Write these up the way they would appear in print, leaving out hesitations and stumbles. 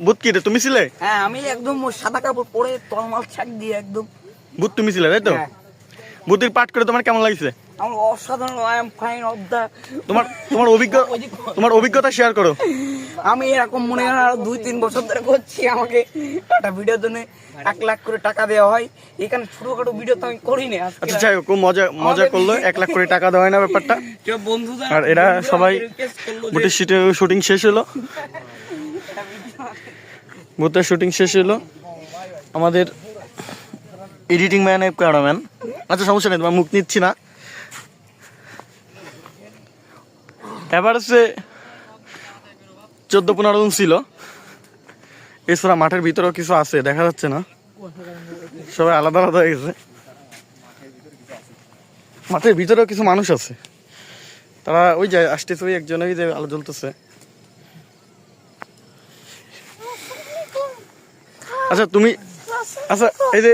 ভূত কি রে, তুমি ছিলে? হ্যাঁ আমি একদম সাদা কাপড় পরে তলমাল ছাক দিয়ে একদম ভূত তুমি ছিলে তাই তো? ভূতের পাঠ করে তোমার কেমন লাগছে? আমার অসাধারণ, I am fine of the. তোমার অভিজ্ঞতা শেয়ার করো। আমি এরকম মনে হয় আরো 2-3 বছর ধরে করছি। আমাকে একটা ভিডিওর জন্য 1 লাখ করে টাকা দেওয়া হয়। এখানে ছোটখাটো ভিডিও তো আমি করি না। আচ্ছা যাই হোক, খুব মজা করলো। 1 লাখ করে টাকা দেওয়া হয় না ব্যাপারটা। আর এরা সবাই ভূতের শুটিং শেষ হলো। ভূতের শুটিং শেষ হলো। আমাদের এডিটিং ম্যান, ক্যামেরাম্যান, আচ্ছা সমস্যা নেই, তোমার মুখ নিচ্ছি না। এবার হচ্ছে 14-15 জন ছিল। এছাড়া মাঠের ভিতরেও কিছু আছে, দেখা যাচ্ছে না, সবাই আলাদা আলাদা হয়ে গেছে। মাঠের ভিতরেও কিছু মানুষ আছে, তারা ওই যে আসতেছে, ওই একজন ওই যে আলো জ্বলতেছে। আচ্ছা এই যে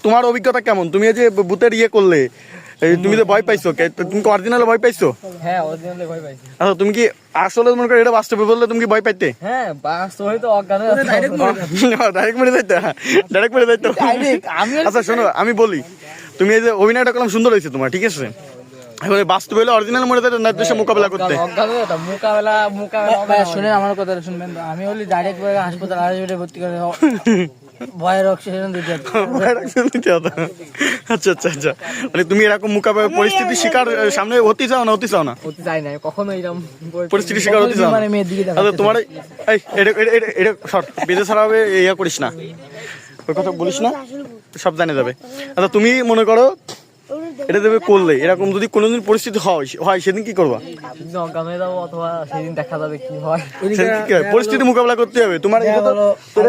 তোমার অভিজ্ঞতা কেমন? তুমি এই যে ভূতের করলে, তুমি যে ভয় পাইছো, তুমি অরিজিনাল ভয় পাইছো? হ্যাঁ অরিজিনালি ভয় পাইছি। আচ্ছা তুমি কি আসলে মনে করো এটা বাস্তবে বললে তুমি কি ভয় পাইতে? হ্যাঁ বাস্তবে তো অজ্ঞান ডাইরেক্ট মেরে যাইতো। আচ্ছা শোনো, আমি বলি, তুমি এই যে অভিনয়টা করলাম সুন্দর হয়েছে তোমার, ঠিক আছে। এখন বাস্তবে হলে অরিজিনাল মরে যেত না, দেশে মোকাবেলা করতে। মোকাবেলা শুনেন আমার কথা শুনবেন। আমি হলি ডাইরেক্ট হাসপাতাল ভর্তি করে ভয়ের অক্সিজেন দিতে। আচ্ছা মানে তুমি এরকম মোকাবেলা পরিস্থিতি শিকার সামনে হতে চাও না? হতে চাই না কখনো এরকম পরিস্থিতি শিকার হতে চাও না। আচ্ছা তোমার বেঁধে ছাড়া হবে, ইয়া করিস না, ওই কথা বলিস না, সব জানে যাবে। আচ্ছা তুমি মনে করো এটা দেবে করলে, এরকম যদি কোনোদিন পরিস্থিতি হয় সেদিন কি করবা? সেদিন দেখা যাবে কি হয়। পরিস্থিতি মোকাবেলা করতে হবে তোমার।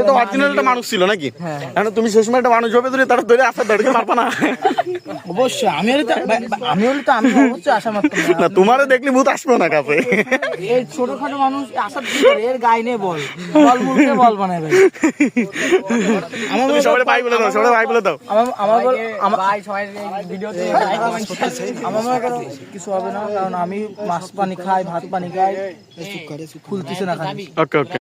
তো অরিজিনাল একটা মানুষ ছিল নাকি? এখন তুমি সেই সময় একটা মানুষ হবে, তারা ধরে আসার ধরে পারবা না। অবশ্যই আমি অবশ্যই আশা মাত্র না, তোমারে দেখলে ভূত আসবে না কাছে। এই ছোটখাটো মানুষ আসার কি করে, এর গায়ে নেই বল মুখে বল বানাবে। তুমি সবাই ভাই বলে দাও। আমার সবাই ভিডিওতে আমার কিছু হবে না, কারণ আমি মাছ পানি খাই, ভাত পানি খাই, ফুলতেছে না খাই। ওকে।